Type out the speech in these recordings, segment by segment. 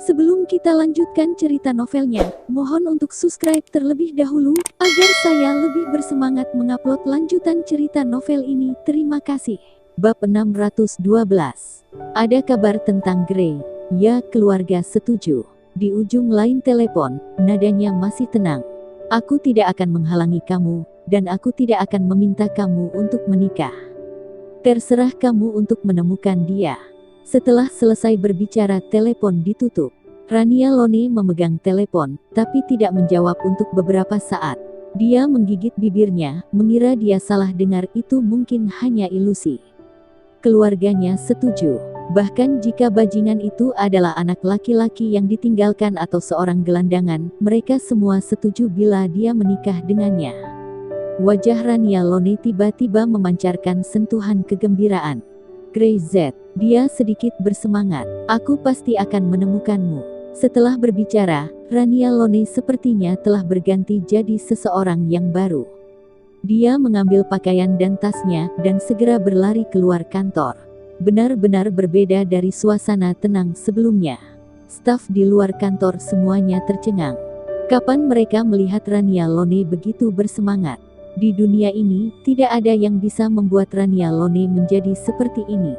Sebelum kita lanjutkan cerita novelnya, mohon untuk subscribe terlebih dahulu, agar saya lebih bersemangat mengupload lanjutan cerita novel ini. Terima kasih. Bab 612. Ada kabar tentang Grey. Ya, keluarga setuju. Di ujung lain telepon, nadanya masih tenang. Aku tidak akan menghalangi kamu, dan aku tidak akan meminta kamu untuk menikah. Terserah kamu untuk menemukan dia. Setelah selesai berbicara, telepon ditutup. Rania Lone memegang telepon, tapi tidak menjawab untuk beberapa saat. Dia menggigit bibirnya, mengira dia salah dengar. Itu mungkin hanya ilusi. Keluarganya setuju. Bahkan jika bajingan itu adalah anak laki-laki yang ditinggalkan atau seorang gelandangan, mereka semua setuju bila dia menikah dengannya. Wajah Rania Lone tiba-tiba memancarkan sentuhan kegembiraan. Grey Z, dia sedikit bersemangat. Aku pasti akan menemukanmu. Setelah berbicara, Rania Lone sepertinya telah berganti jadi seseorang yang baru. Dia mengambil pakaian dan tasnya, dan segera berlari keluar kantor. Benar-benar berbeda dari suasana tenang sebelumnya. Staf di luar kantor semuanya tercengang. Kapan mereka melihat Rania Lone begitu bersemangat? Di dunia ini, tidak ada yang bisa membuat Rania Lone menjadi seperti ini.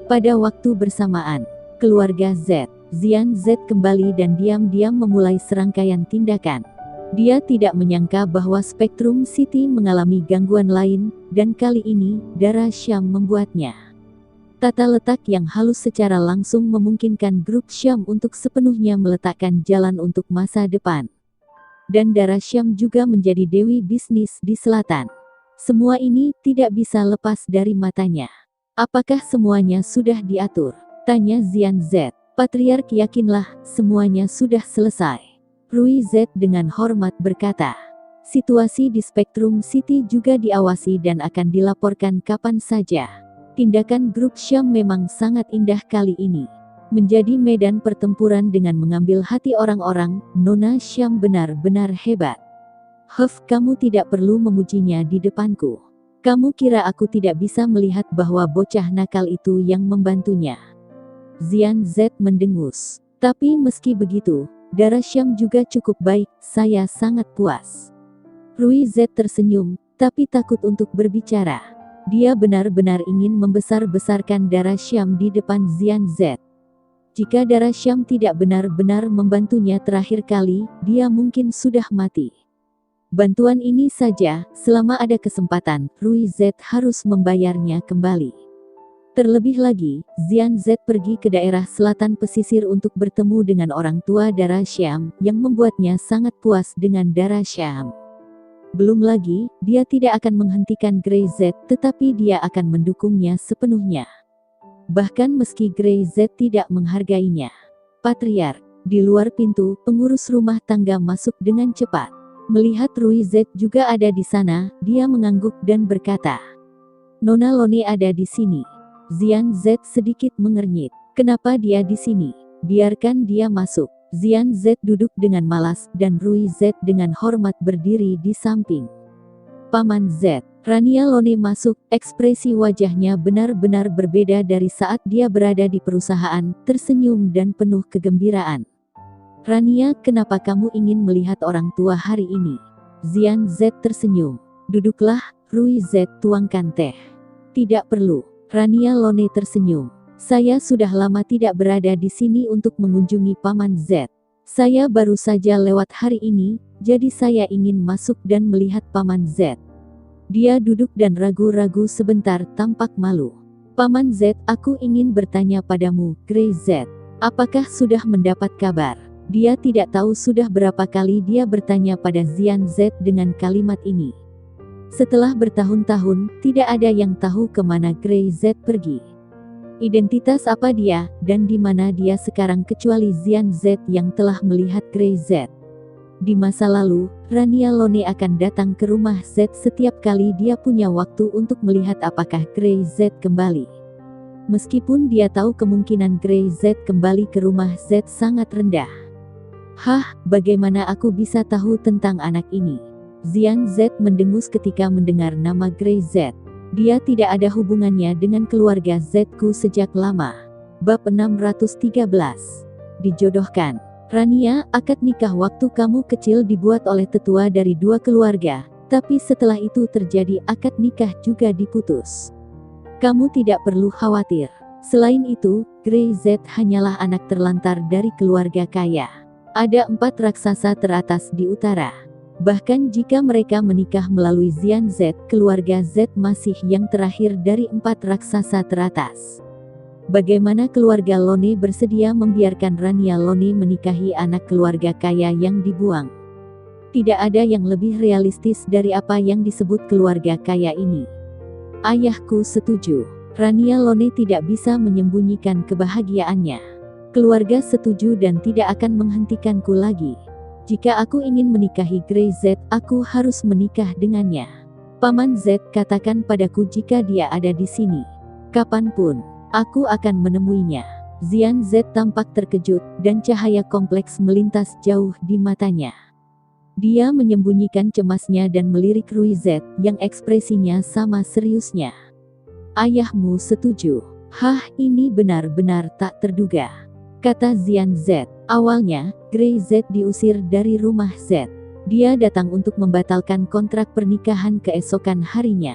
Pada waktu bersamaan, keluarga Z, Zian Z kembali dan diam-diam memulai serangkaian tindakan. Dia tidak menyangka bahwa Spectrum City mengalami gangguan lain, dan kali ini, darah Syam membuatnya. Tata letak yang halus secara langsung memungkinkan grup Syam untuk sepenuhnya meletakkan jalan untuk masa depan. Dan darah Syam juga menjadi dewi bisnis di selatan. Semua ini tidak bisa lepas dari matanya. Apakah semuanya sudah diatur? Tanya Zian Z. Patriark, yakinlah, semuanya sudah selesai. Rui Z dengan hormat berkata. Situasi di Spectrum City juga diawasi dan akan dilaporkan kapan saja. Tindakan grup Syam memang sangat indah kali ini. Menjadi medan pertempuran dengan mengambil hati orang-orang. Nona Syam benar-benar hebat. Kamu tidak perlu memujinya di depanku. Kamu kira aku tidak bisa melihat bahwa bocah nakal itu yang membantunya? Zian Z mendengus. Tapi meski begitu, darah Syam juga cukup baik, saya sangat puas. Rui Z tersenyum, tapi takut untuk berbicara. Dia benar-benar ingin membesar-besarkan darah Syam di depan Zian Z. Jika darah Syam tidak benar-benar membantunya terakhir kali, dia mungkin sudah mati. Bantuan ini saja, selama ada kesempatan, Rui Z harus membayarnya kembali. Terlebih lagi, Zian Z pergi ke daerah selatan pesisir untuk bertemu dengan orang tua darah Syam, yang membuatnya sangat puas dengan darah Syam. Belum lagi, dia tidak akan menghentikan Grey Z, tetapi dia akan mendukungnya sepenuhnya. Bahkan meski Grey Z tidak menghargainya. Patriark, di luar pintu, pengurus rumah tangga masuk dengan cepat. Melihat Rui Z juga ada di sana, dia mengangguk dan berkata, Nona Lone ada di sini. Zian Z sedikit mengernyit. Kenapa dia di sini? Biarkan dia masuk. Zian Z duduk dengan malas, dan Rui Z dengan hormat berdiri di samping. Paman Z. Rania Lone masuk, ekspresi wajahnya benar-benar berbeda dari saat dia berada di perusahaan, tersenyum dan penuh kegembiraan. Rania, kenapa kamu ingin melihat orang tua hari ini? Zian Z tersenyum. Duduklah, Rui Z tuangkan teh. Tidak perlu. Rania Lone tersenyum. Saya sudah lama tidak berada di sini untuk mengunjungi Paman Z. Saya baru saja lewat hari ini, jadi saya ingin masuk dan melihat Paman Z. Dia duduk dan ragu-ragu sebentar, tampak malu. Paman Z, aku ingin bertanya padamu, Grey Z. Apakah sudah mendapat kabar? Dia tidak tahu sudah berapa kali dia bertanya pada Zian Z dengan kalimat ini. Setelah bertahun-tahun, tidak ada yang tahu kemana Grey Z pergi. Identitas apa dia, dan di mana dia sekarang kecuali Zian Z yang telah melihat Grey Z. Di masa lalu, Rania Lone akan datang ke rumah Z setiap kali dia punya waktu untuk melihat apakah Grey Z kembali. Meskipun dia tahu kemungkinan Grey Z kembali ke rumah Z sangat rendah. Bagaimana aku bisa tahu tentang anak ini? Zian Z mendengus ketika mendengar nama Grey Z. Dia tidak ada hubungannya dengan keluarga Z-ku sejak lama. Bab 613. dijodohkan. Rania, akad nikah waktu kamu kecil dibuat oleh tetua dari dua keluarga, tapi setelah itu terjadi akad nikah juga diputus. Kamu tidak perlu khawatir. Selain itu, Grey Z hanyalah anak terlantar dari keluarga kaya. Ada 4 raksasa teratas di utara. Bahkan jika mereka menikah melalui Xian Z, keluarga Z masih yang terakhir dari 4 raksasa teratas. Bagaimana keluarga Lone bersedia membiarkan Rania Lone menikahi anak keluarga kaya yang dibuang? Tidak ada yang lebih realistis dari apa yang disebut keluarga kaya ini. Ayahku setuju. Rania Lone tidak bisa menyembunyikan kebahagiaannya. Keluarga setuju dan tidak akan menghentikanku lagi. Jika aku ingin menikahi Grey Z, aku harus menikah dengannya. Paman Z, katakan padaku jika dia ada di sini. Kapanpun, aku akan menemuinya. Xian Z tampak terkejut, dan cahaya kompleks melintas jauh di matanya. Dia menyembunyikan cemasnya dan melirik Rui Z, yang ekspresinya sama seriusnya. Ayahmu setuju. Hah, ini benar-benar tak terduga, kata Xian Z. Awalnya, Grey Z diusir dari rumah Z. Dia datang untuk membatalkan kontrak pernikahan keesokan harinya.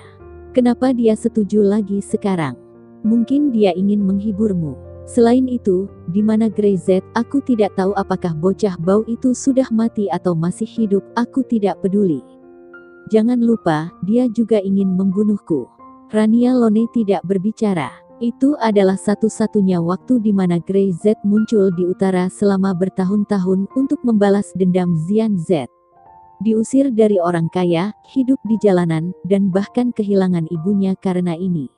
Kenapa dia setuju lagi sekarang? Mungkin dia ingin menghiburmu. Selain itu, di mana Grey Z, aku tidak tahu apakah bocah bau itu sudah mati atau masih hidup, aku tidak peduli. Jangan lupa, dia juga ingin membunuhku. Rania Lone tidak berbicara. Itu adalah satu-satunya waktu di mana Grey Z muncul di utara selama bertahun-tahun untuk membalas dendam Xian Z. Diusir dari orang kaya, hidup di jalanan, dan bahkan kehilangan ibunya karena ini.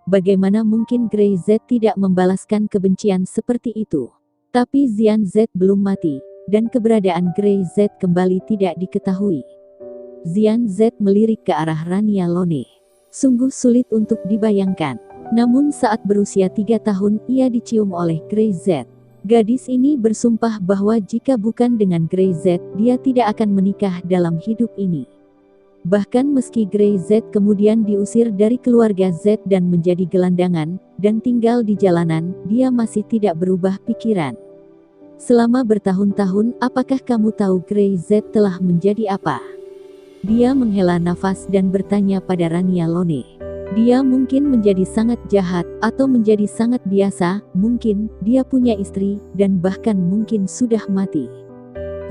Bagaimana mungkin Grey Z tidak membalaskan kebencian seperti itu? Tapi Xian Z belum mati, dan keberadaan Grey Z kembali tidak diketahui. Xian Z melirik ke arah Rania Lone. Sungguh sulit untuk dibayangkan. Namun saat berusia 3 tahun, ia dicium oleh Grey Z. Gadis ini bersumpah bahwa jika bukan dengan Grey Z, dia tidak akan menikah dalam hidup ini. Bahkan meski Grey Z kemudian diusir dari keluarga Z dan menjadi gelandangan, dan tinggal di jalanan, dia masih tidak berubah pikiran. Selama bertahun-tahun, apakah kamu tahu Grey Z telah menjadi apa? Dia menghela nafas dan bertanya pada Rania Lone. Dia mungkin menjadi sangat jahat, atau menjadi sangat biasa, mungkin, dia punya istri, dan bahkan mungkin sudah mati.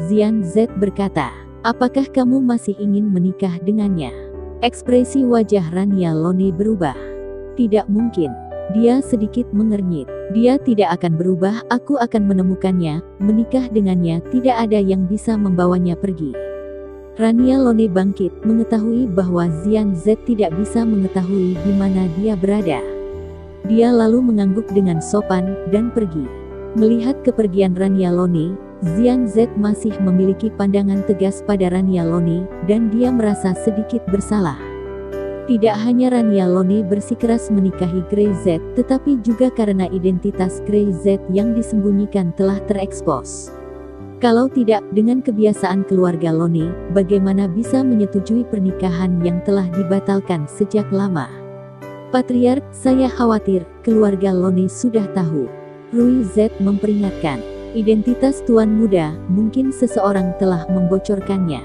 Xian Z berkata, apakah kamu masih ingin menikah dengannya? Ekspresi wajah Rania Lone berubah. Tidak mungkin. Dia sedikit mengernyit. Dia tidak akan berubah, aku akan menemukannya, menikah dengannya, tidak ada yang bisa membawanya pergi. Rania Lone bangkit, mengetahui bahwa Xian Z tidak bisa mengetahui di mana dia berada. Dia lalu mengangguk dengan sopan, dan pergi. Melihat kepergian Rania Lone, Xian Z masih memiliki pandangan tegas pada Rania Lone, dan dia merasa sedikit bersalah. Tidak hanya Rania Lone bersikeras menikahi Grey Z, tetapi juga karena identitas Grey Z yang disembunyikan telah terekspos. Kalau tidak, dengan kebiasaan keluarga Lone, bagaimana bisa menyetujui pernikahan yang telah dibatalkan sejak lama? Patriark, saya khawatir, keluarga Lone sudah tahu. Rui Z memperingatkan. Identitas tuan muda, mungkin seseorang telah membocorkannya.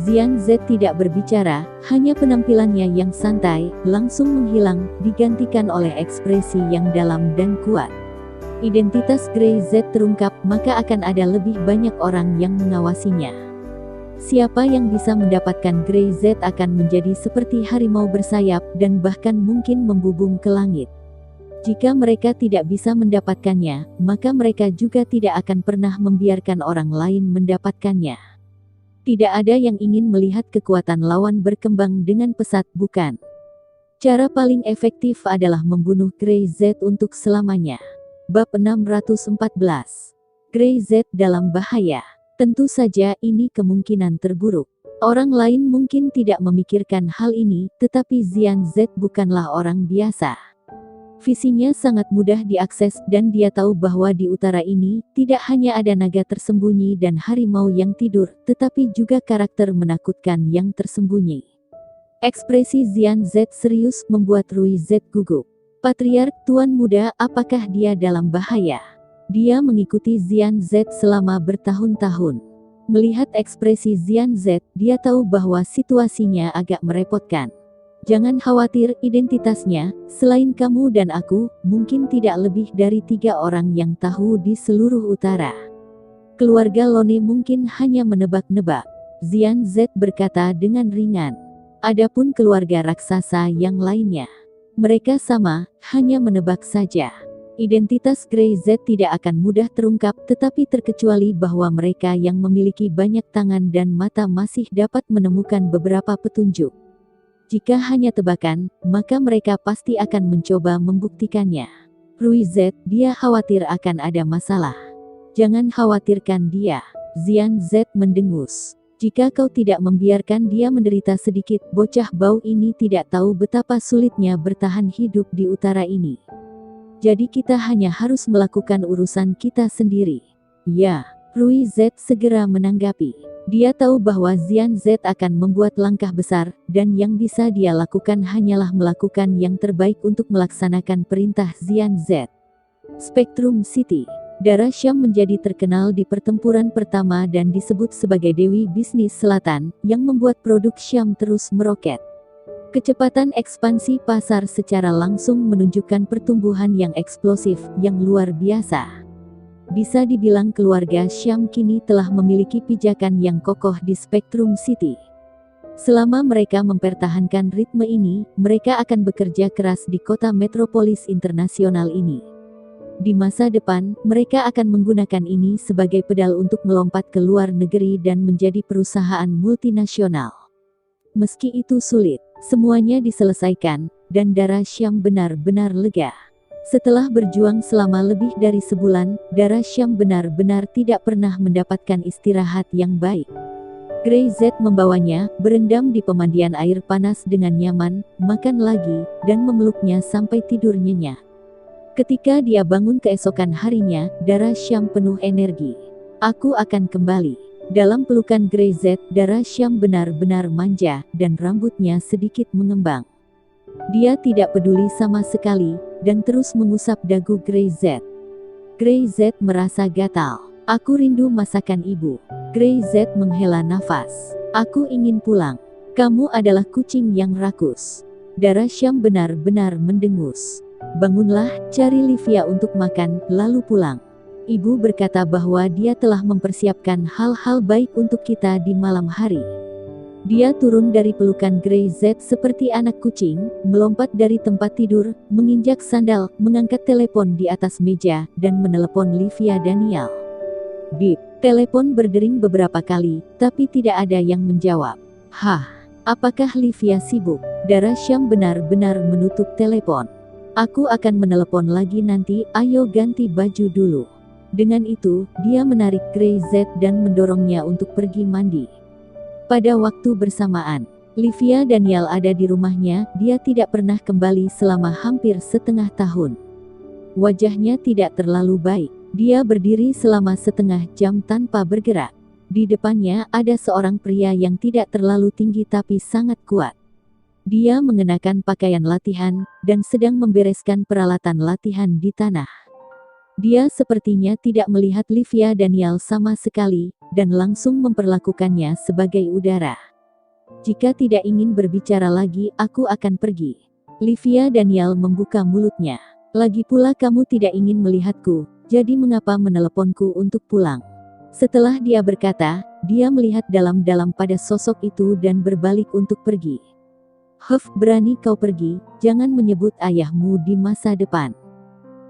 Xian Z tidak berbicara, hanya penampilannya yang santai, langsung menghilang, digantikan oleh ekspresi yang dalam dan kuat. Identitas Grey Z terungkap, maka akan ada lebih banyak orang yang mengawasinya. Siapa yang bisa mendapatkan Grey Z akan menjadi seperti harimau bersayap, dan bahkan mungkin membubung ke langit. Jika mereka tidak bisa mendapatkannya, maka mereka juga tidak akan pernah membiarkan orang lain mendapatkannya. Tidak ada yang ingin melihat kekuatan lawan berkembang dengan pesat, bukan? Cara paling efektif adalah membunuh Grey Z untuk selamanya. Bab 614. Grey Z dalam bahaya. Tentu saja ini kemungkinan terburuk. Orang lain mungkin tidak memikirkan hal ini, tetapi Xian Z bukanlah orang biasa. Visinya sangat mudah diakses, dan dia tahu bahwa di utara ini, tidak hanya ada naga tersembunyi dan harimau yang tidur, tetapi juga karakter menakutkan yang tersembunyi. Ekspresi Xian Z serius membuat Rui Z gugup. Patriark, tuan muda, apakah dia dalam bahaya? Dia mengikuti Xian Z selama bertahun-tahun. Melihat ekspresi Xian Z, dia tahu bahwa situasinya agak merepotkan. Jangan khawatir, identitasnya, selain kamu dan aku, mungkin tidak lebih dari 3 orang yang tahu di seluruh utara. Keluarga Lone mungkin hanya menebak-nebak. Xian Z berkata dengan ringan. Adapun keluarga raksasa yang lainnya, mereka sama, hanya menebak saja. Identitas Grey Z tidak akan mudah terungkap, tetapi terkecuali bahwa mereka yang memiliki banyak tangan dan mata masih dapat menemukan beberapa petunjuk. Jika hanya tebakan, maka mereka pasti akan mencoba membuktikannya. Rui Z, dia khawatir akan ada masalah. Jangan khawatirkan dia. Xian Z mendengus. Jika kau tidak membiarkan dia menderita sedikit, bocah bau ini tidak tahu betapa sulitnya bertahan hidup di utara ini. Jadi kita hanya harus melakukan urusan kita sendiri. Ya, Rui Z segera menanggapi. Dia tahu bahwa Xian Z akan membuat langkah besar, dan yang bisa dia lakukan hanyalah melakukan yang terbaik untuk melaksanakan perintah Xian Z. Spectrum City. Dara Syam menjadi terkenal di pertempuran pertama dan disebut sebagai Dewi Bisnis Selatan, yang membuat produk Syam terus meroket. Kecepatan ekspansi pasar secara langsung menunjukkan pertumbuhan yang eksplosif, yang luar biasa. Bisa dibilang keluarga Syam kini telah memiliki pijakan yang kokoh di Spectrum City. Selama mereka mempertahankan ritme ini, mereka akan bekerja keras di kota metropolis internasional ini. Di masa depan, mereka akan menggunakan ini sebagai pedal untuk melompat ke luar negeri dan menjadi perusahaan multinasional. Meski itu sulit, semuanya diselesaikan, dan Dara Syam benar-benar lega. Setelah berjuang selama lebih dari sebulan, Dara Syam benar-benar tidak pernah mendapatkan istirahat yang baik. Grey Z membawanya, berendam di pemandian air panas dengan nyaman, makan lagi, dan memeluknya sampai tidur nyenyak. Ketika dia bangun keesokan harinya, Dara Syam penuh energi. Aku akan kembali. Dalam pelukan Grey Z, Dara Syam benar-benar manja, dan rambutnya sedikit mengembang. Dia tidak peduli sama sekali, dan terus mengusap dagu Grey Z. Grey Z merasa gatal. Aku rindu masakan ibu. Grey Z menghela nafas. Aku ingin pulang. Kamu adalah kucing yang rakus. Dara Syam benar-benar mendengus. Bangunlah, cari Livia untuk makan, lalu pulang. Ibu berkata bahwa dia telah mempersiapkan hal-hal baik untuk kita di malam hari. Dia turun dari pelukan Grey Z seperti anak kucing, melompat dari tempat tidur, menginjak sandal, mengangkat telepon di atas meja, dan menelepon Livia Daniel. Bip, telepon berdering beberapa kali, tapi tidak ada yang menjawab. Hah, apakah Livia sibuk? Dara Syam benar-benar menutup telepon. Aku akan menelepon lagi nanti, ayo ganti baju dulu. Dengan itu, dia menarik Grey Z dan mendorongnya untuk pergi mandi. Pada waktu bersamaan, Livia Daniel ada di rumahnya, dia tidak pernah kembali selama hampir setengah tahun. Wajahnya tidak terlalu baik, dia berdiri selama setengah jam tanpa bergerak. Di depannya ada seorang pria yang tidak terlalu tinggi tapi sangat kuat. Dia mengenakan pakaian latihan, dan sedang membereskan peralatan latihan di tanah. Dia sepertinya tidak melihat Livia Daniel sama sekali, dan langsung memperlakukannya sebagai udara. Jika tidak ingin berbicara lagi, aku akan pergi. Livia Daniel membuka mulutnya. Lagi pula kamu tidak ingin melihatku, jadi mengapa meneleponku untuk pulang? Setelah dia berkata, dia melihat dalam-dalam pada sosok itu dan berbalik untuk pergi. Berani kau pergi, jangan menyebut ayahmu di masa depan.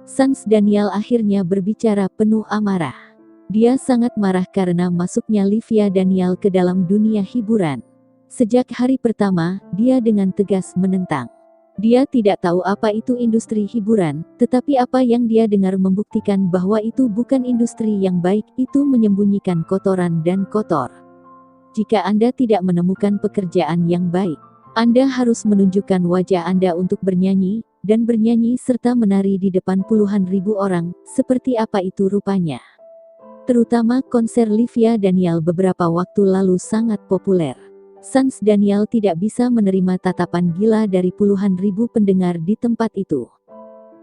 Sans Daniel akhirnya berbicara penuh amarah. Dia sangat marah karena masuknya Livia Daniel ke dalam dunia hiburan. Sejak hari pertama, dia dengan tegas menentang. Dia tidak tahu apa itu industri hiburan, tetapi apa yang dia dengar membuktikan bahwa itu bukan industri yang baik, itu menyembunyikan kotoran dan kotor. Jika Anda tidak menemukan pekerjaan yang baik, Anda harus menunjukkan wajah Anda untuk bernyanyi, dan bernyanyi serta menari di depan puluhan ribu orang, seperti apa itu rupanya. Terutama konser Livia Daniel beberapa waktu lalu sangat populer. Sans Daniel tidak bisa menerima tatapan gila dari puluhan ribu pendengar di tempat itu.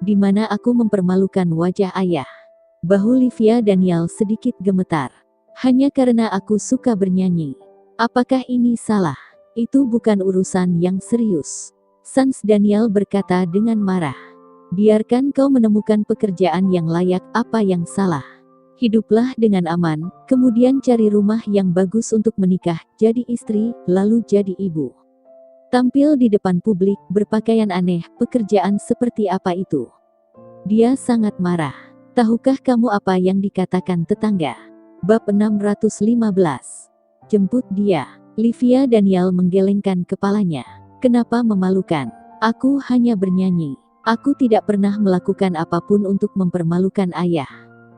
Di mana aku mempermalukan wajah ayah. Bahu Livia Daniel sedikit gemetar. Hanya karena aku suka bernyanyi. Apakah ini salah? Itu bukan urusan yang serius. Sans Daniel berkata dengan marah. Biarkan kau menemukan pekerjaan yang layak, apa yang salah? Hiduplah dengan aman, kemudian cari rumah yang bagus untuk menikah, jadi istri, lalu jadi ibu. Tampil di depan publik, berpakaian aneh, pekerjaan seperti apa itu? Dia sangat marah. Tahukah kamu apa yang dikatakan tetangga? Bab 615. Jemput dia. Livia Daniel menggelengkan kepalanya. Kenapa memalukan? Aku hanya bernyanyi. Aku tidak pernah melakukan apapun untuk mempermalukan ayah.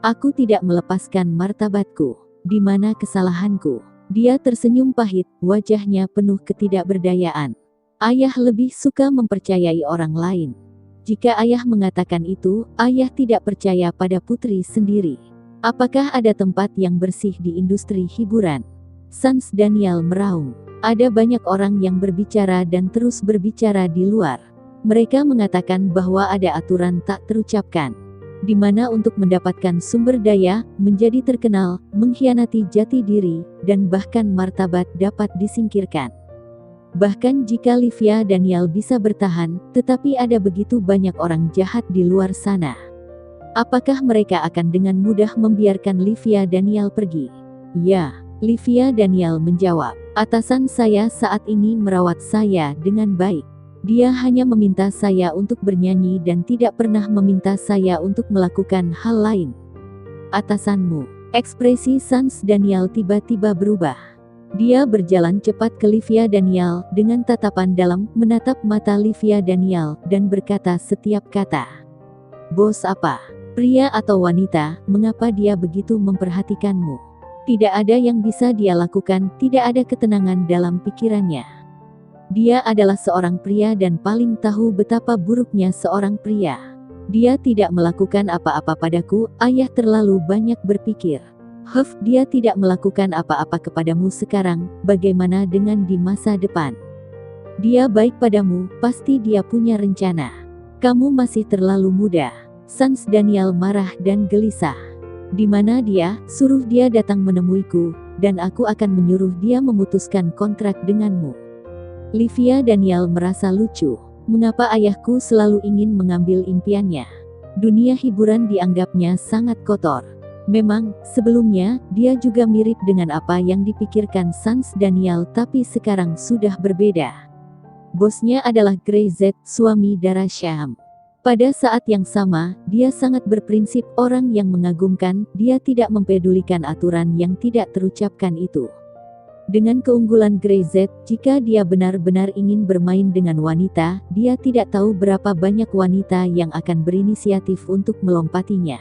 Aku tidak melepaskan martabatku. Di mana kesalahanku? Dia tersenyum pahit, wajahnya penuh ketidakberdayaan. Ayah lebih suka mempercayai orang lain. Jika ayah mengatakan itu, ayah tidak percaya pada putri sendiri. Apakah ada tempat yang bersih di industri hiburan? Sans Daniel meraung. Ada banyak orang yang berbicara dan terus berbicara di luar. Mereka mengatakan bahwa ada aturan tak terucapkan. Di mana untuk mendapatkan sumber daya, menjadi terkenal, mengkhianati jati diri, dan bahkan martabat dapat disingkirkan. Bahkan jika Livia Daniel bisa bertahan, tetapi ada begitu banyak orang jahat di luar sana. Apakah mereka akan dengan mudah membiarkan Livia Daniel pergi? Ya, Livia Daniel menjawab. Atasan saya saat ini merawat saya dengan baik. Dia hanya meminta saya untuk bernyanyi dan tidak pernah meminta saya untuk melakukan hal lain. Atasanmu. Ekspresi Sans Daniel tiba-tiba berubah. Dia berjalan cepat ke Livia Daniel dengan tatapan dalam, menatap mata Livia Daniel dan berkata setiap kata. Bos apa? Pria atau wanita, mengapa dia begitu memperhatikanmu? Tidak ada yang bisa dia lakukan, tidak ada ketenangan dalam pikirannya. Dia adalah seorang pria dan paling tahu betapa buruknya seorang pria. Dia tidak melakukan apa-apa padaku, ayah terlalu banyak berpikir. Dia tidak melakukan apa-apa kepadamu sekarang, bagaimana dengan di masa depan? Dia baik padamu, pasti dia punya rencana. Kamu masih terlalu muda. Sans Daniel marah dan gelisah. Di mana dia? Suruh dia datang menemuiku, dan aku akan menyuruh dia memutuskan kontrak denganmu. Livia Daniel merasa lucu. Mengapa ayahku selalu ingin mengambil impiannya? Dunia hiburan dianggapnya sangat kotor. Memang, sebelumnya, dia juga mirip dengan apa yang dipikirkan Sans Daniel, tapi sekarang sudah berbeda. Bosnya adalah Grey Z, suami Dara Syam. Pada saat yang sama, dia sangat berprinsip, orang yang mengagumkan, dia tidak mempedulikan aturan yang tidak terucapkan itu. Dengan keunggulan Grey Z, jika dia benar-benar ingin bermain dengan wanita, dia tidak tahu berapa banyak wanita yang akan berinisiatif untuk melompatinya.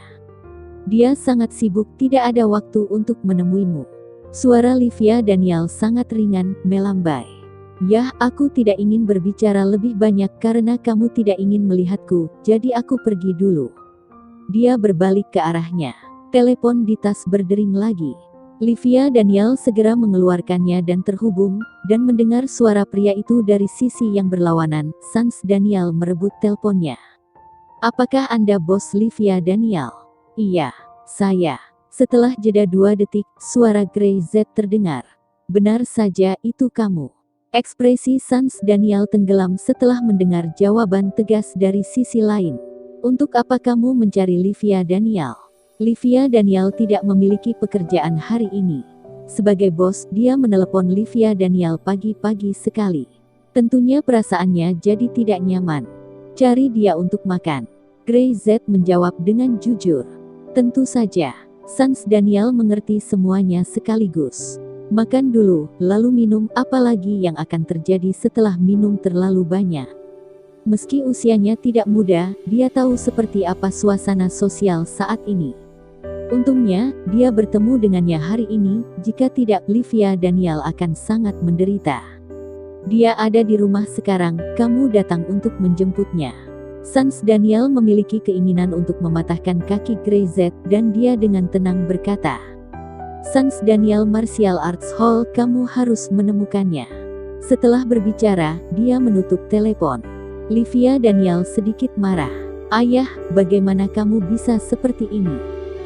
Dia sangat sibuk, tidak ada waktu untuk menemuimu. Suara Livia Daniel sangat ringan, melambai. Yah, aku tidak ingin berbicara lebih banyak karena kamu tidak ingin melihatku, jadi aku pergi dulu. Dia berbalik ke arahnya. Telepon di tas berdering lagi. Livia Daniel segera mengeluarkannya dan terhubung, dan mendengar suara pria itu dari sisi yang berlawanan. Sans Daniel merebut teleponnya. Apakah Anda bos Livia Daniel? Iya, saya. Setelah jeda 2 detik, suara Grey Z terdengar. Benar saja, itu kamu. Ekspresi Sans Daniel tenggelam setelah mendengar jawaban tegas dari sisi lain. Untuk apa kamu mencari Livia Daniel? Livia Daniel tidak memiliki pekerjaan hari ini. Sebagai bos, dia menelepon Livia Daniel pagi-pagi sekali. Tentunya perasaannya jadi tidak nyaman. Cari dia untuk makan. Grey Z menjawab dengan jujur. Tentu saja. Sans Daniel mengerti semuanya sekaligus. Makan dulu, lalu minum, apalagi yang akan terjadi setelah minum terlalu banyak. Meski usianya tidak muda, dia tahu seperti apa suasana sosial saat ini. Untungnya, dia bertemu dengannya hari ini, jika tidak Livia Daniel akan sangat menderita. Dia ada di rumah sekarang, kamu datang untuk menjemputnya. Sans Daniel memiliki keinginan untuk mematahkan kaki Grey Z, dan dia dengan tenang berkata, Sans Daniel Martial Arts Hall, kamu harus menemukannya. Setelah berbicara, dia menutup telepon. Livia Daniel sedikit marah. Ayah, bagaimana kamu bisa seperti ini?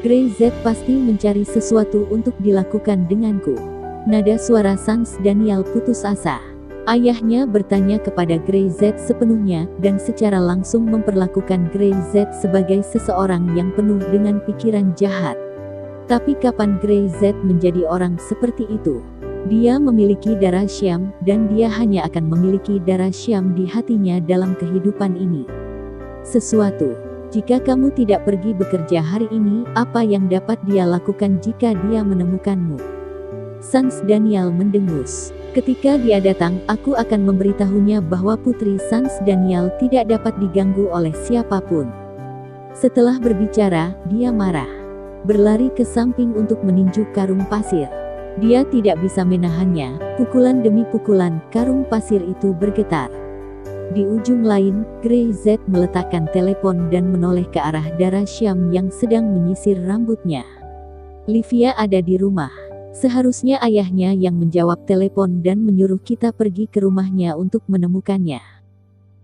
Grey Z pasti mencari sesuatu untuk dilakukan denganku. Nada suara Sans Daniel putus asa. Ayahnya bertanya kepada Grey Z sepenuhnya dan secara langsung memperlakukan Grey Z sebagai seseorang yang penuh dengan pikiran jahat. Tapi kapan Grey Z menjadi orang seperti itu? Dia memiliki darah Syam dan dia hanya akan memiliki darah Syam di hatinya dalam kehidupan ini. Sesuatu. Jika kamu tidak pergi bekerja hari ini, apa yang dapat dia lakukan jika dia menemukanmu? Sans Daniel mendengus. Ketika dia datang, aku akan memberitahunya bahwa Putri Sans Daniel tidak dapat diganggu oleh siapapun. Setelah berbicara, dia marah. Berlari ke samping untuk meninju karung pasir. Dia tidak bisa menahannya, pukulan demi pukulan, karung pasir itu bergetar. Di ujung lain, Grey Z meletakkan telepon dan menoleh ke arah Dara Syam yang sedang menyisir rambutnya. Livia ada di rumah. Seharusnya ayahnya yang menjawab telepon dan menyuruh kita pergi ke rumahnya untuk menemukannya.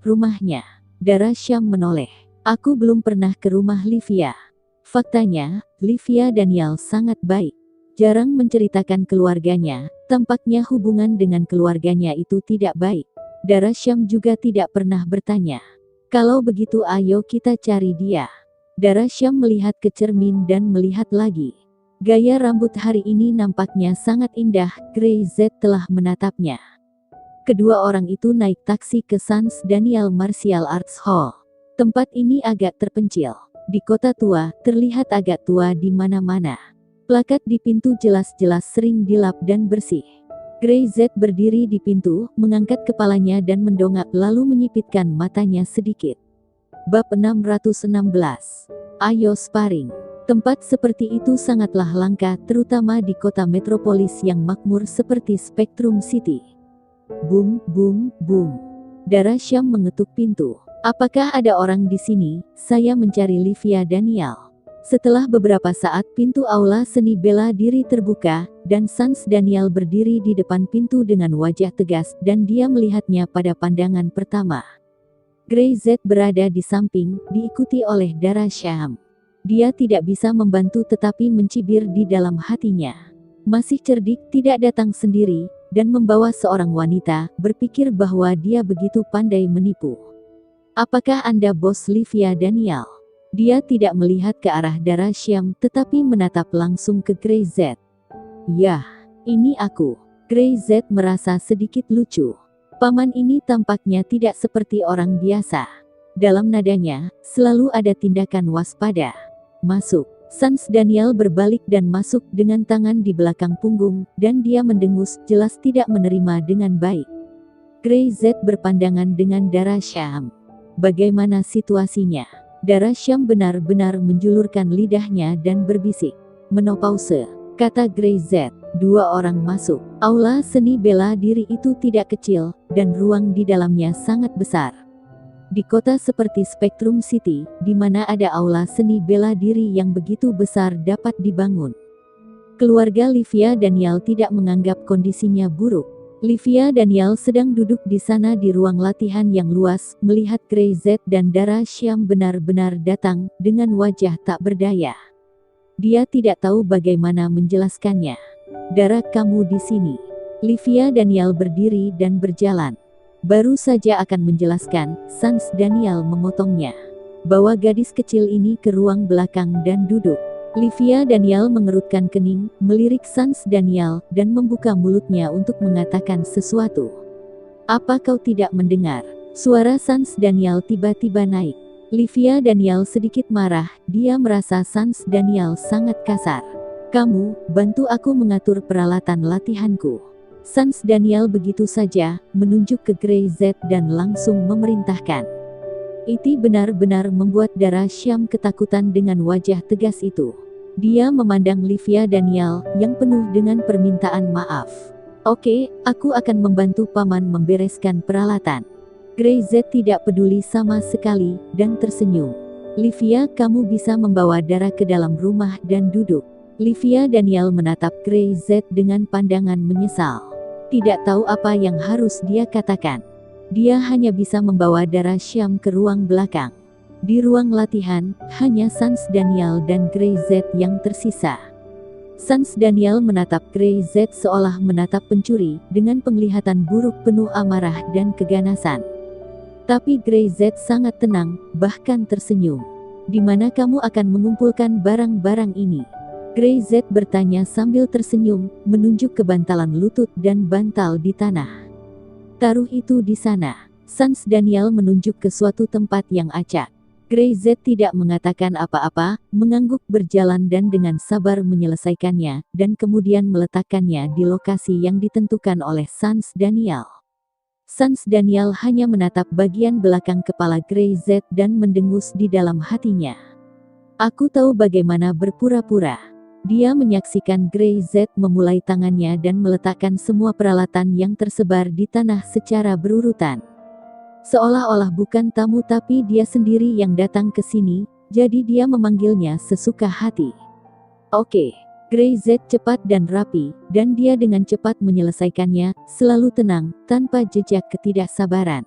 Rumahnya. Dara Syam menoleh. Aku belum pernah ke rumah Livia. Faktanya, Livia Daniel sangat baik. Jarang menceritakan keluarganya, tampaknya hubungan dengan keluarganya itu tidak baik. Dara Syam juga tidak pernah bertanya. Kalau begitu ayo kita cari dia. Dara Syam melihat ke cermin dan melihat lagi. Gaya rambut hari ini nampaknya sangat indah, Grey Z telah menatapnya. Kedua orang itu naik taksi ke Sans Daniel Martial Arts Hall. Tempat ini agak terpencil. Di kota tua, terlihat agak tua di mana-mana. Plakat di pintu jelas-jelas sering dilap dan bersih. Grey Z berdiri di pintu, mengangkat kepalanya dan mendongak lalu menyipitkan matanya sedikit. Bab 616. Ayo sparring. Tempat seperti itu sangatlah langka, terutama di kota metropolis yang makmur seperti Spectrum City. Boom, boom, boom. Dara Syam mengetuk pintu. Apakah ada orang di sini? Saya mencari Livia Daniel. Setelah beberapa saat pintu aula seni bela diri terbuka, dan Sans Daniel berdiri di depan pintu dengan wajah tegas dan dia melihatnya pada pandangan pertama. Grey Z berada di samping, diikuti oleh Dara Syam. Dia tidak bisa membantu tetapi mencibir di dalam hatinya. Masih cerdik, tidak datang sendiri, dan membawa seorang wanita, berpikir bahwa dia begitu pandai menipu. Apakah Anda bos Livia Daniel? Dia tidak melihat ke arah Dara Syam tetapi menatap langsung ke Grey Z. Yah, ini aku. Grey Z merasa sedikit lucu. Paman ini tampaknya tidak seperti orang biasa. Dalam nadanya, selalu ada tindakan waspada. Masuk. Sans Daniel berbalik dan masuk dengan tangan di belakang punggung, dan dia mendengus, jelas tidak menerima dengan baik. Grey Z berpandangan dengan Dara Syam. Bagaimana situasinya? Dara Syam benar-benar menjulurkan lidahnya dan berbisik. Menopause, kata Grey Z. Dua orang masuk. Aula seni bela diri itu tidak kecil, dan ruang di dalamnya sangat besar. Di kota seperti Spectrum City, di mana ada aula seni bela diri yang begitu besar dapat dibangun. Keluarga Livia Daniel tidak menganggap kondisinya buruk. Livia Daniel sedang duduk di sana di ruang latihan yang luas, melihat Grey Z dan Dara Syam benar-benar datang, dengan wajah tak berdaya. Dia tidak tahu bagaimana menjelaskannya. Dara, kamu di sini. Livia Daniel berdiri dan berjalan. Baru saja akan menjelaskan, Sans Daniel memotongnya. Bawa gadis kecil ini ke ruang belakang dan duduk. Livia Daniel mengerutkan kening, melirik Sans Daniel, dan membuka mulutnya untuk mengatakan sesuatu. Apa kau tidak mendengar? Suara Sans Daniel tiba-tiba naik. Livia Daniel sedikit marah, dia merasa Sans Daniel sangat kasar. Kamu, bantu aku mengatur peralatan latihanku. Sans Daniel begitu saja, menunjuk ke Grey Z dan langsung memerintahkan. Itu benar-benar membuat Dara Syam ketakutan dengan wajah tegas itu. Dia memandang Livia Daniel, yang penuh dengan permintaan maaf. Oke, aku akan membantu paman membereskan peralatan. Grey Z tidak peduli sama sekali, dan tersenyum. Livia, kamu bisa membawa Dara ke dalam rumah dan duduk. Livia Daniel menatap Grey Z dengan pandangan menyesal. Tidak tahu apa yang harus dia katakan. Dia hanya bisa membawa Dara Syam ke ruang belakang. Di ruang latihan, hanya Sans Daniel dan Grey Z yang tersisa. Sans Daniel menatap Grey Z seolah menatap pencuri, dengan penglihatan buruk penuh amarah dan keganasan. Tapi Grey Z sangat tenang, bahkan tersenyum. "Di mana kamu akan mengumpulkan barang-barang ini?" Grey Z bertanya sambil tersenyum, menunjuk ke bantalan lutut dan bantal di tanah. "Taruh itu di sana." Sans Daniel menunjuk ke suatu tempat yang acak. Grey Z tidak mengatakan apa-apa, mengangguk berjalan dan dengan sabar menyelesaikannya, dan kemudian meletakkannya di lokasi yang ditentukan oleh Sans Daniel. Sans Daniel hanya menatap bagian belakang kepala Grey Z dan mendengus di dalam hatinya. "Aku tahu bagaimana berpura-pura." Dia menyaksikan Grey Z memulai tangannya dan meletakkan semua peralatan yang tersebar di tanah secara berurutan. Seolah-olah bukan tamu tapi dia sendiri yang datang ke sini, jadi dia memanggilnya sesuka hati. "Oke." Grey Z cepat dan rapi, dan dia dengan cepat menyelesaikannya, selalu tenang, tanpa jejak ketidaksabaran.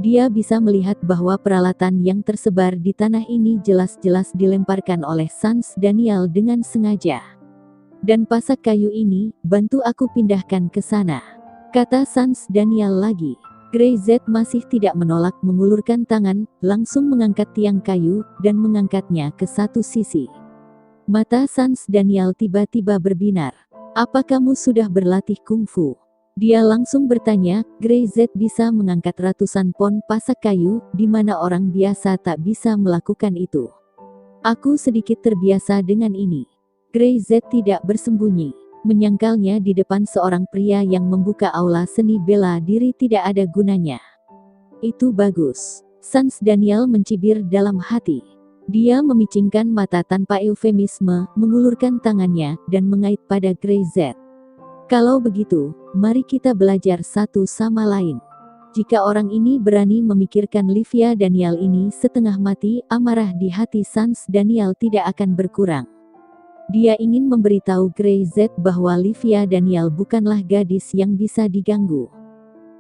Dia bisa melihat bahwa peralatan yang tersebar di tanah ini jelas-jelas dilemparkan oleh Sans Daniel dengan sengaja. "Dan pasak kayu ini, bantu aku pindahkan ke sana," kata Sans Daniel lagi. Grey Z masih tidak menolak, mengulurkan tangan, langsung mengangkat tiang kayu, dan mengangkatnya ke satu sisi. Mata Sans Daniel tiba-tiba berbinar. "Apa kamu sudah berlatih kungfu?" Dia langsung bertanya. Grey Z bisa mengangkat ratusan pon pasak kayu, di mana orang biasa tak bisa melakukan itu. "Aku sedikit terbiasa dengan ini." Grey Z tidak bersembunyi. Menyangkalnya di depan seorang pria yang membuka aula seni bela diri tidak ada gunanya. "Itu bagus." Sans Daniel mencibir dalam hati. Dia memicingkan mata tanpa eufemisme, mengulurkan tangannya, dan mengait pada Grey Z. "Kalau begitu, mari kita belajar satu sama lain." Jika orang ini berani memikirkan Livia Daniel ini setengah mati, amarah di hati Sans Daniel tidak akan berkurang. Dia ingin memberitahu Grey Z bahwa Livia Daniel bukanlah gadis yang bisa diganggu.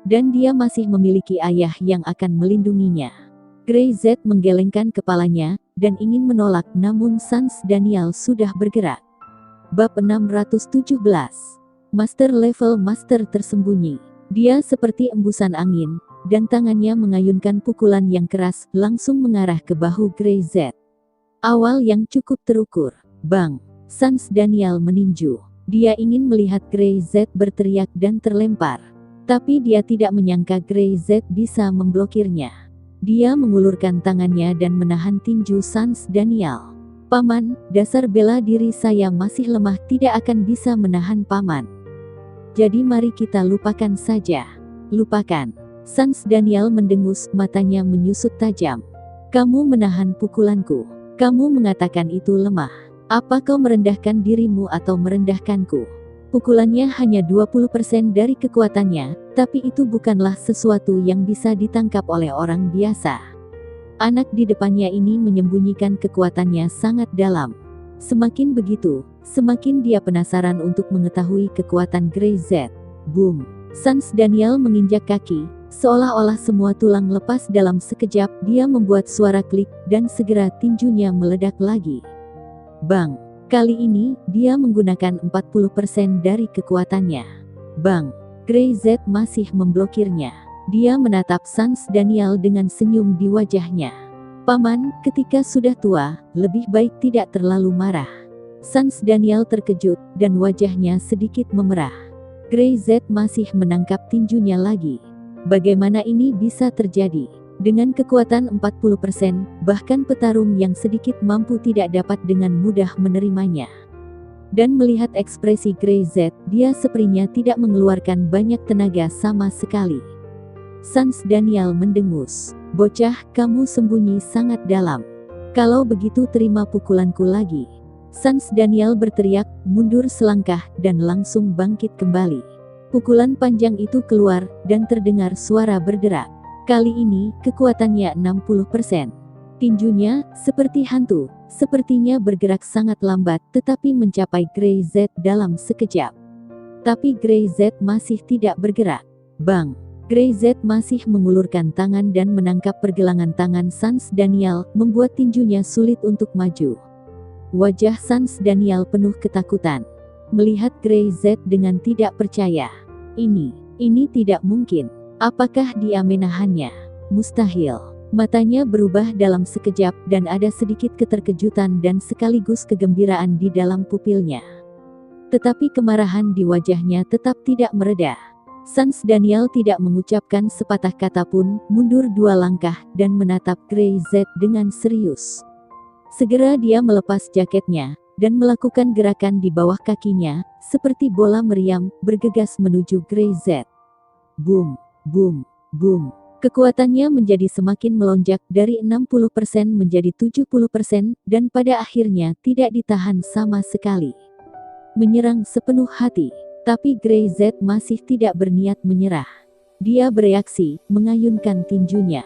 Dan dia masih memiliki ayah yang akan melindunginya. Grey Z menggelengkan kepalanya, dan ingin menolak, namun Sans Daniel sudah bergerak. Bab 617. Master level master tersembunyi. Dia seperti embusan angin, dan tangannya mengayunkan pukulan yang keras, langsung mengarah ke bahu Grey Z. Awal yang cukup terukur. Bang! Sans Daniel meninju. Dia ingin melihat Grey Z berteriak dan terlempar. Tapi dia tidak menyangka Grey Z bisa memblokirnya. Dia mengulurkan tangannya dan menahan tinju Sans Daniel. "Paman, dasar bela diri saya masih lemah, tidak akan bisa menahan paman. Jadi mari kita lupakan saja." "Lupakan." Sans Daniel mendengus, matanya menyusut tajam. "Kamu menahan pukulanku. Kamu mengatakan itu lemah. Apa kau merendahkan dirimu atau merendahkanku?" Pukulannya hanya 20% dari kekuatannya, tapi itu bukanlah sesuatu yang bisa ditangkap oleh orang biasa. Anak di depannya ini menyembunyikan kekuatannya sangat dalam. Semakin begitu, semakin dia penasaran untuk mengetahui kekuatan Grey Z. Boom! Sans Daniel menginjak kaki, seolah-olah semua tulang lepas dalam sekejap. Dia membuat suara klik, dan segera tinjunya meledak lagi. Bang! Kali ini, dia menggunakan 40% dari kekuatannya. Bang! Grey Z masih memblokirnya. Dia menatap Sans Daniel dengan senyum di wajahnya. "Paman, ketika sudah tua, lebih baik tidak terlalu marah." Sans Daniel terkejut, dan wajahnya sedikit memerah. Grey Z masih menangkap tinjunya lagi. Bagaimana ini bisa terjadi? Dengan kekuatan 40%, bahkan petarung yang sedikit mampu tidak dapat dengan mudah menerimanya. Dan melihat ekspresi Grey Z, dia sepertinya tidak mengeluarkan banyak tenaga sama sekali. Sans Daniel mendengus. "Bocah, kamu sembunyi sangat dalam. Kalau begitu terima pukulanku lagi." Sans Daniel berteriak, mundur selangkah, dan langsung bangkit kembali. Pukulan panjang itu keluar, dan terdengar suara berderak. Kali ini, kekuatannya 60%. Tinjunya, seperti hantu, sepertinya bergerak sangat lambat, tetapi mencapai Grey Z dalam sekejap. Tapi Grey Z masih tidak bergerak. Bang! Grey Z masih mengulurkan tangan dan menangkap pergelangan tangan Sans Daniel, membuat tinjunya sulit untuk maju. Wajah Sans Daniel penuh ketakutan. Melihat Grey Z dengan tidak percaya. Ini tidak mungkin. Apakah dia menahannya? Mustahil. Matanya berubah dalam sekejap dan ada sedikit keterkejutan dan sekaligus kegembiraan di dalam pupilnya. Tetapi kemarahan di wajahnya tetap tidak mereda. Sans Daniel tidak mengucapkan sepatah kata pun, mundur 2 langkah dan menatap Grey Z dengan serius. Segera dia melepas jaketnya dan melakukan gerakan di bawah kakinya, seperti bola meriam, bergegas menuju Grey Z. Boom, boom, boom. Kekuatannya menjadi semakin melonjak dari 60% menjadi 70% dan pada akhirnya tidak ditahan sama sekali. Menyerang sepenuh hati. Tapi Grey Z masih tidak berniat menyerah. Dia bereaksi, mengayunkan tinjunya.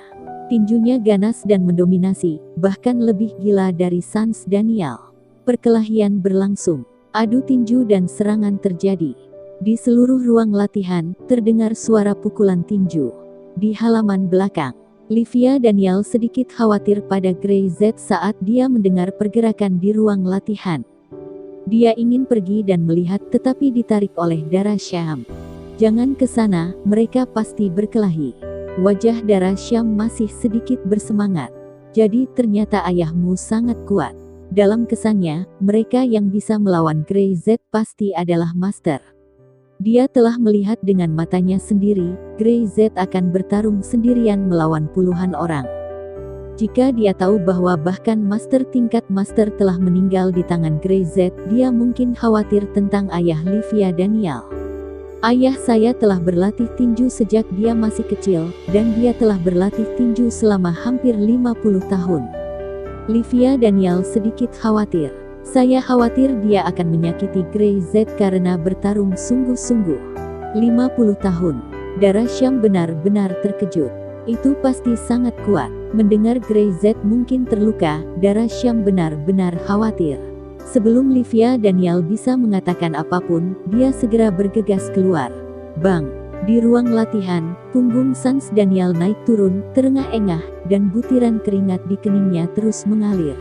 Tinjunya ganas dan mendominasi, bahkan lebih gila dari Sans Daniel. Perkelahian berlangsung. Adu tinju dan serangan terjadi. Di seluruh ruang latihan, terdengar suara pukulan tinju. Di halaman belakang, Livia Daniel sedikit khawatir pada Grey Z saat dia mendengar pergerakan di ruang latihan. Dia ingin pergi dan melihat tetapi ditarik oleh Dara Syam. Jangan ke sana, mereka pasti berkelahi. Wajah Dara Syam masih sedikit bersemangat. Jadi ternyata ayahmu sangat kuat. Dalam kesannya, mereka yang bisa melawan Grey Z pasti adalah master. Dia telah melihat dengan matanya sendiri, Grey Z akan bertarung sendirian melawan puluhan orang. Jika dia tahu bahwa bahkan master tingkat master telah meninggal di tangan Grey Z, dia mungkin khawatir tentang ayah Livia Daniel. Ayah saya telah berlatih tinju sejak dia masih kecil, dan dia telah berlatih tinju selama hampir 50 tahun. Livia Daniel sedikit khawatir. Saya khawatir dia akan menyakiti Grey Z karena bertarung sungguh-sungguh. 50 tahun. Dara Syam benar-benar terkejut. Itu pasti sangat kuat. Mendengar Grey Z mungkin terluka, Dara Syam benar-benar khawatir. Sebelum Livia Daniel bisa mengatakan apapun, dia segera bergegas keluar. Bang! Di ruang latihan, punggung Sans Daniel naik turun, terengah-engah, dan butiran keringat di keningnya terus mengalir.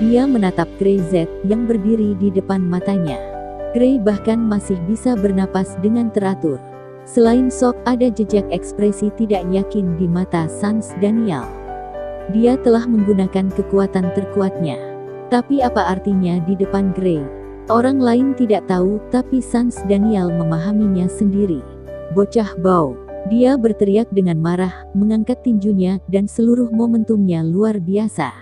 Dia menatap Grey Z yang berdiri di depan matanya. Grey bahkan masih bisa bernapas dengan teratur. Selain shock, ada jejak ekspresi tidak yakin di mata Sans Daniel. Dia telah menggunakan kekuatan terkuatnya. Tapi apa artinya di depan Grey? Orang lain tidak tahu, tapi Sans Daniel memahaminya sendiri. Bocah bau. Dia berteriak dengan marah, mengangkat tinjunya, dan seluruh momentumnya luar biasa.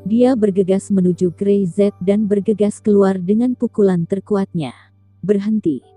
Dia bergegas menuju Grey Z dan bergegas keluar dengan pukulan terkuatnya. Berhenti.